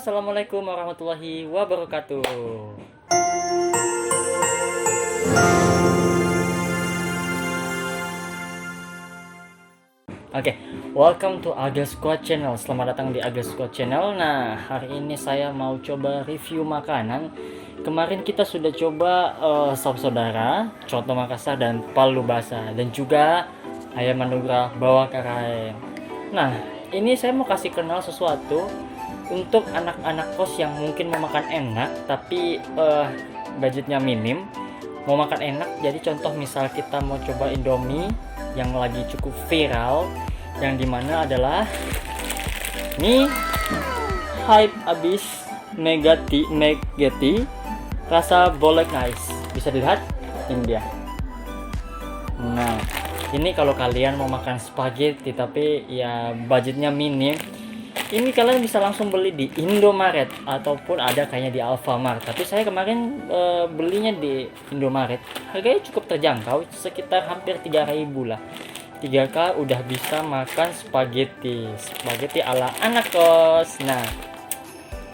Assalamualaikum warahmatullahi wabarakatuh. Oke, welcome to Agil Squad Channel. Selamat datang di Agil Squad Channel. Nah, hari ini saya mau coba review makanan. Kemarin kita sudah coba sop saudara, coto Makassar dan palu basah, dan juga ayam manugrah bawa karaeng. Nah, ini saya mau kasih kenal sesuatu untuk anak-anak kos yang mungkin mau makan enak tapi budgetnya minim, mau makan enak. Jadi contoh misal kita mau coba Indomie yang lagi cukup viral, yang dimana adalah mie hype abis Megati rasa bolognese. Bisa dilihat, ini dia. Nah, ini kalau kalian mau makan spaghetti tapi ya budgetnya minim, ini kalian bisa langsung beli di Indomaret ataupun ada kayaknya di Alfamart. Tapi saya kemarin belinya di Indomaret. Harganya cukup terjangkau, sekitar hampir 3.000 lah. 3K udah bisa makan spaghetti ala anak kos. Nah,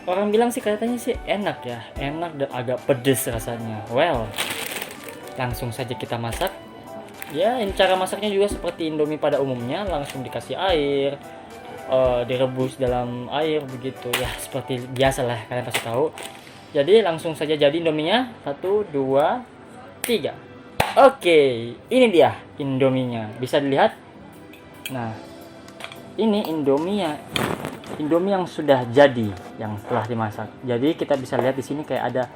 orang bilang sih katanya sih enak ya, enak dan agak pedes rasanya. Well, langsung saja kita masak. Ya, cara masaknya juga seperti Indomie pada umumnya, langsung dikasih air, direbus dalam air begitu ya, seperti biasa lah, kalian pasti tahu. Jadi langsung saja jadi Indominya. 1, 2, 3. Oke, ini dia Indominya, bisa dilihat. Nah, ini Indomie yang sudah jadi, yang telah dimasak. Jadi kita bisa lihat di sini kayak ada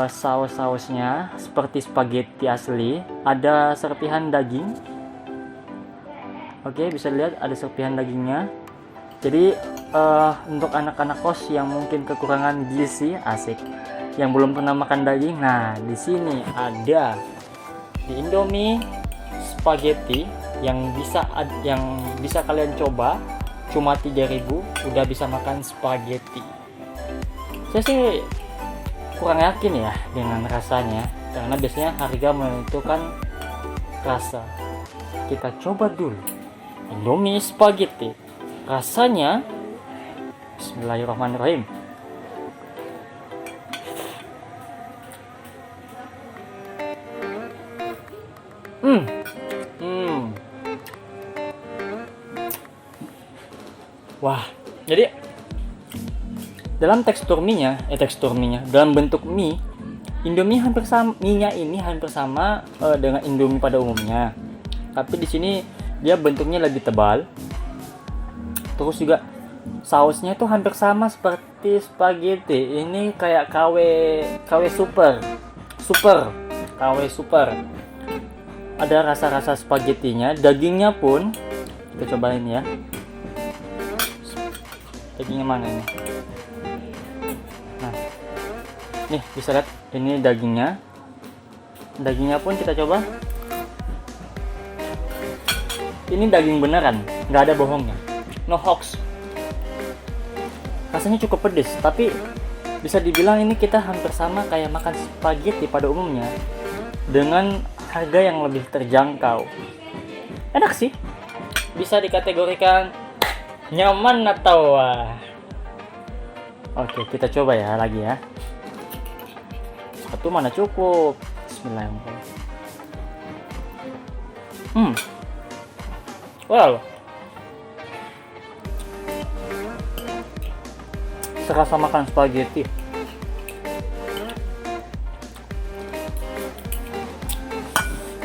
saus-sausnya seperti spaghetti asli, ada serpihan daging. Oke, bisa lihat ada serpihan dagingnya. Jadi untuk anak-anak kos yang mungkin kekurangan gizi, asik, yang belum pernah makan daging, nah di sini ada di Indomie spaghetti yang bisa kalian coba, cuma 3.000 udah bisa makan spaghetti. Saya sih kurang yakin ya dengan rasanya, karena biasanya harga menentukan rasa. Kita coba dulu Indomie spaghetti. Rasanya, bismillahirrahmanirrahim. Wah, jadi dalam dalam bentuk mie, Indomie hampir sama, mie-nya ini hampir sama dengan Indomie pada umumnya. Tapi di sini dia bentuknya lebih tebal. Terus juga sausnya itu hampir sama seperti spaghetti. Ini kayak KW super. KW super. Ada rasa-rasa spagettinya. Dagingnya pun kita cobain ya. Dagingnya mana ini? Nah, nih bisa lihat ini dagingnya. Dagingnya pun kita coba. Ini daging beneran, nggak ada bohongnya, no hoax. Rasanya cukup pedes, tapi bisa dibilang ini kita hampir sama kayak makan spaghetti pada umumnya, dengan harga yang lebih terjangkau. Enak sih, bisa dikategorikan nyaman atau wah. Oke, kita coba ya lagi ya. Satu mana cukup. Bismillahirrahmanirrahim. Wow, serasa makan spaghetti.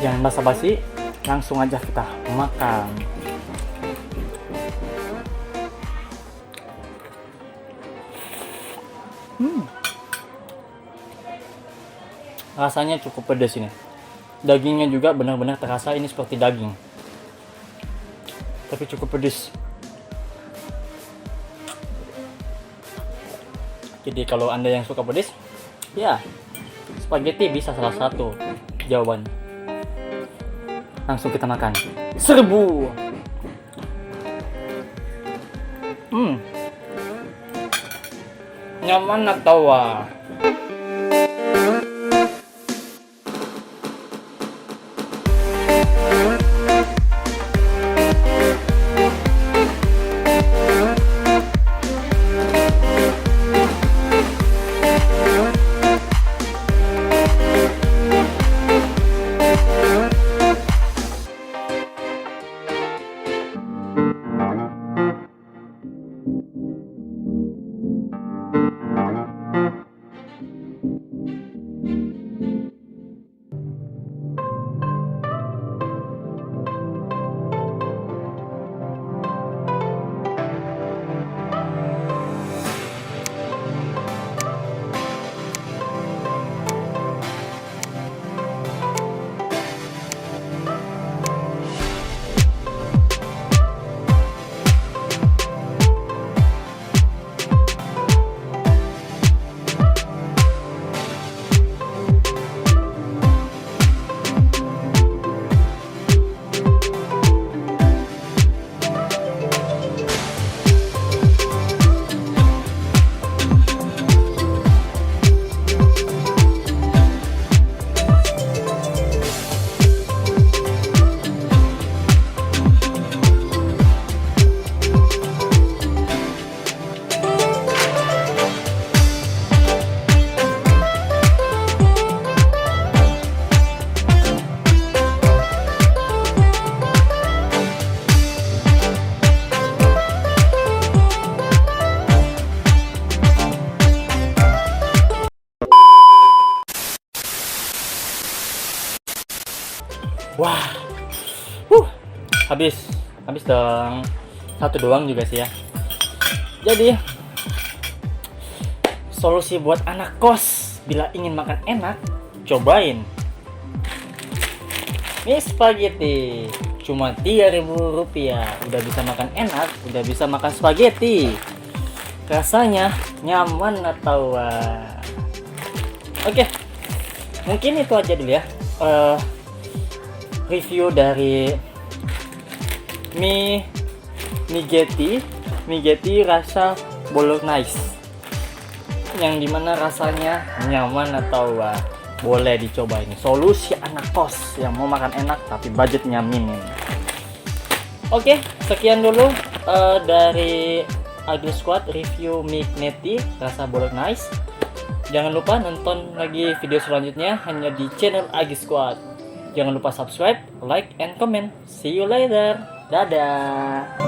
Jangan basa-basi, langsung aja kita makan. Rasanya cukup pedas ini. Dagingnya juga benar-benar terasa ini seperti daging, tapi cukup pedas. Jadi kalau Anda yang suka pedas, ya spaghetti bisa salah satu jawaban. Langsung kita makan. Serbu. Nyaman atau wah? Wah, habis dong. Satu doang juga sih ya. Jadi solusi buat anak kos bila ingin makan enak, cobain mie spaghetti. Cuma 3.000 rupiah udah bisa makan enak, udah bisa makan spaghetti. Rasanya nyaman atau Oke, mungkin itu aja dulu ya review dari mie Getty rasa bolognese, yang dimana rasanya nyaman atau boleh dicoba. Ini solusi anak kos yang mau makan enak tapi budgetnya minim. Oke, sekian dulu dari Ugly Squad review mie Getty rasa bolognese. Jangan lupa nonton lagi video selanjutnya hanya di channel Ugly Squad. Jangan lupa subscribe, like, and comment. See you later. Dadah.